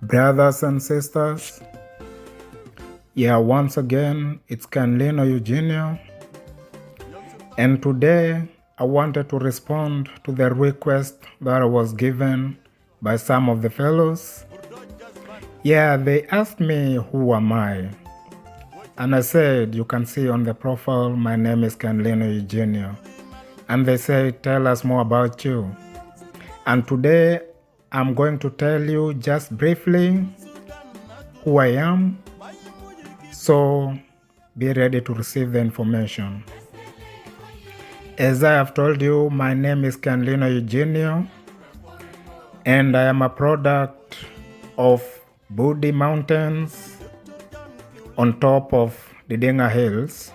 Brothers and sisters, once again, it's Canlino Eugenio, and today I wanted to respond to the request that was given by some of the fellows. They asked me, who am I? And I said, you can see on the profile, my name is Canlino Eugenio. And they said, tell us more about you. And today, I'm going to tell you just briefly who I am, so be ready to receive the information. As I have told you, my name is Canlino Eugenio, and I am a product of Budi Mountains on top of Didinga Hills.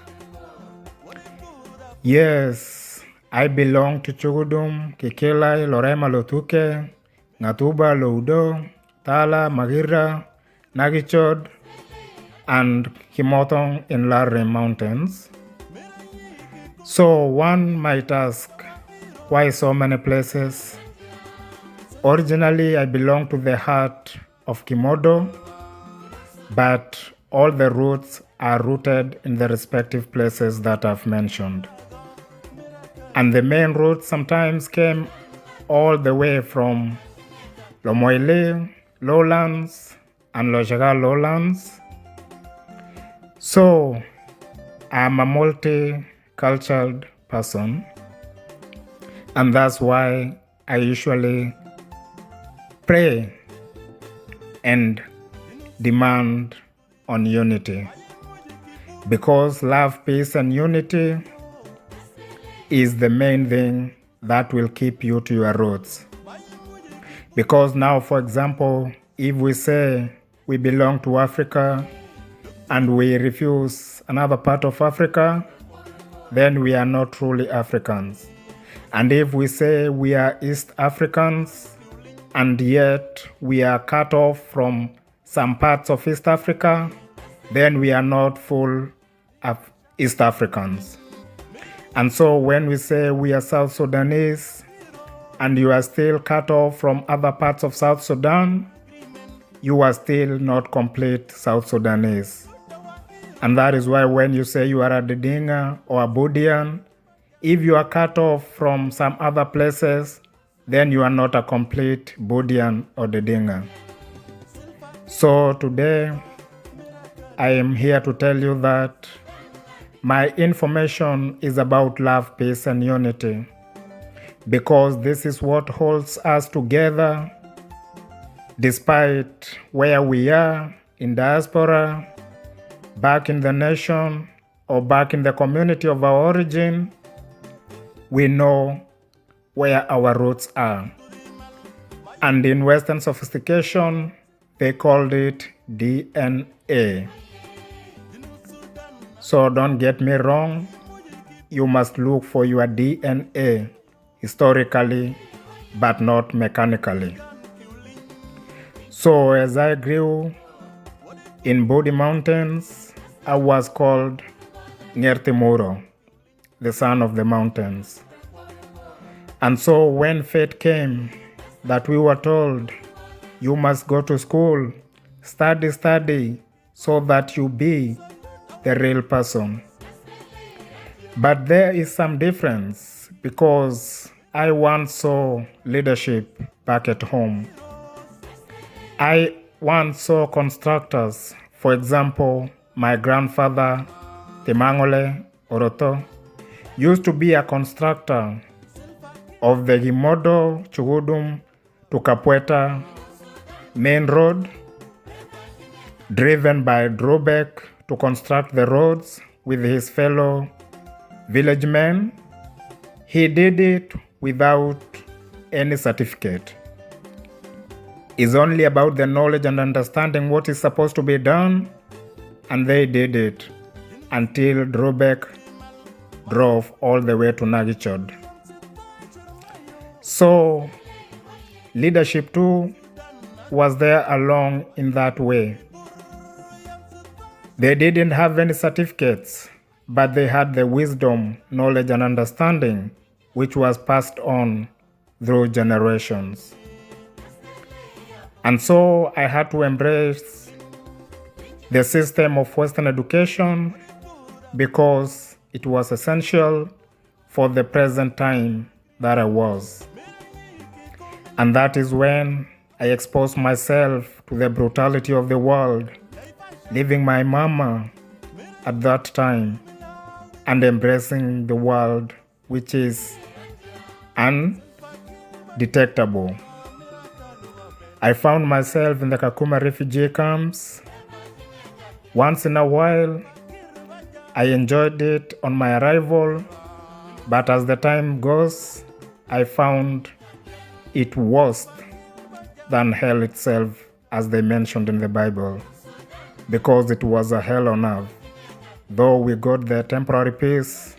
Yes, I belong to Chugudum, Kikilai, Lorema Lotuke, Ngatuba, Loudo, Tala, Magira, Nagichod, and Himotong in Lare Mountains. So one might ask, why so many places? Originally, I belong to the heart of Kimodo, but all the roots are rooted in the respective places that I've mentioned. And the main roots sometimes came all the way from Lomoile lowlands and Lojaga lowlands. So I'm a multicultural person, and that's why I usually pray and demand on unity, because love, peace, and unity is the main thing that will keep you to your roots. Because now, for example, if we say we belong to Africa and we refuse another part of Africa, then we are not truly Africans. And if we say we are East Africans and yet we are cut off from some parts of East Africa, then we are not full East Africans. And so when we say we are South Sudanese and you are still cut off from other parts of South Sudan, you are still not complete South Sudanese. And that is why when you say you are a Didinga or a Budian, if you are cut off from some other places, then you are not a complete Budian or Didinga. So today, I am here to tell you that my information is about love, peace, and unity, because this is what holds us together despite where we are in diaspora, back in the nation, or back in the community of our origin. We know where our roots are. And in Western sophistication, they called it DNA. So don't get me wrong, you must look for your DNA historically, but not mechanically. So as I grew in Budi Mountains, I was called Ngertimuro, the son of the mountains. And so when fate came that we were told, you must go to school, study, so that you be the real person. But there is some difference, because I once saw leadership back at home. I once saw constructors. For example, my grandfather, Temangole Oroto, used to be a constructor of the Gimodo Chugudum to Kapweta main road, driven by Drobek to construct the roads with his fellow village men. He did it without any certificate. It's only about the knowledge and understanding what is supposed to be done, and they did it until Drobek drove all the way to Nagichod. So leadership too was there along in that way. They didn't have any certificates, but they had the wisdom, knowledge, and understanding which was passed on through generations. And so I had to embrace the system of Western education because it was essential for the present time that I was. And that is when I exposed myself to the brutality of the world, leaving my mama at that time and embracing the world which is undetectable. I found myself in the Kakuma refugee camps. Once in a while, I enjoyed it on my arrival, but as the time goes, I found it worse than hell itself, as they mentioned in the Bible, because it was a hell on earth. Though we got the temporary peace.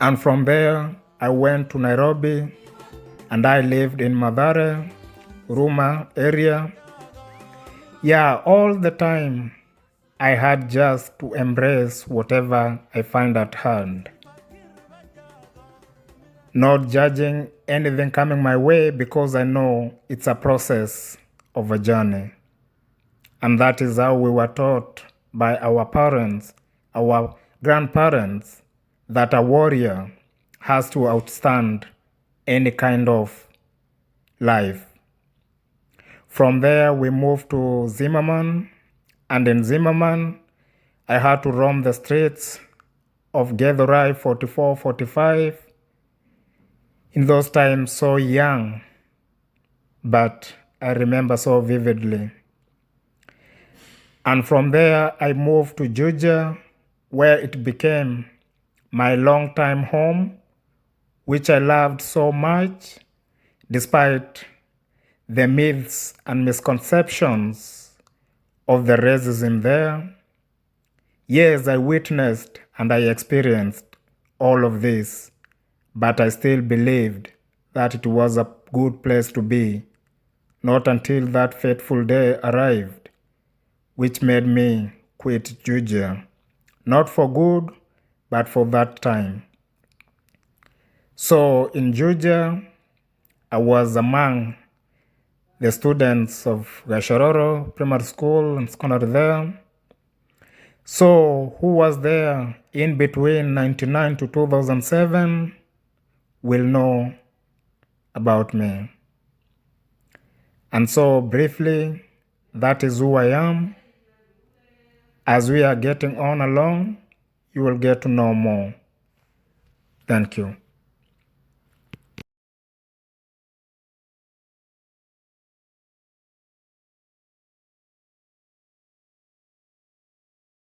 And from there, I went to Nairobi, and I lived in Mathare, Ruma area. Yeah, all the time, I had just to embrace whatever I find at hand. Not judging anything coming my way because I know it's a process of a journey. And that is how we were taught by our parents, our grandparents, that a warrior has to outstand any kind of life. From there, we moved to Zimmerman, and in Zimmerman, I had to roam the streets of Githurai 44, 45. In those times, so young, but I remember so vividly. And from there, I moved to Georgia, where it became my long-time home, which I loved so much, despite the myths and misconceptions of the racism there. Yes, I witnessed and I experienced all of this, but I still believed that it was a good place to be, not until that fateful day arrived, which made me quit Georgia, not for good, but for that time. So in Georgia, I was among the students of Gashororo Primary School and secondary there. So who was there in between 1999 to 2007 will know about me. And so briefly, that is who I am. As we are getting on along, you will get to know more. Thank you.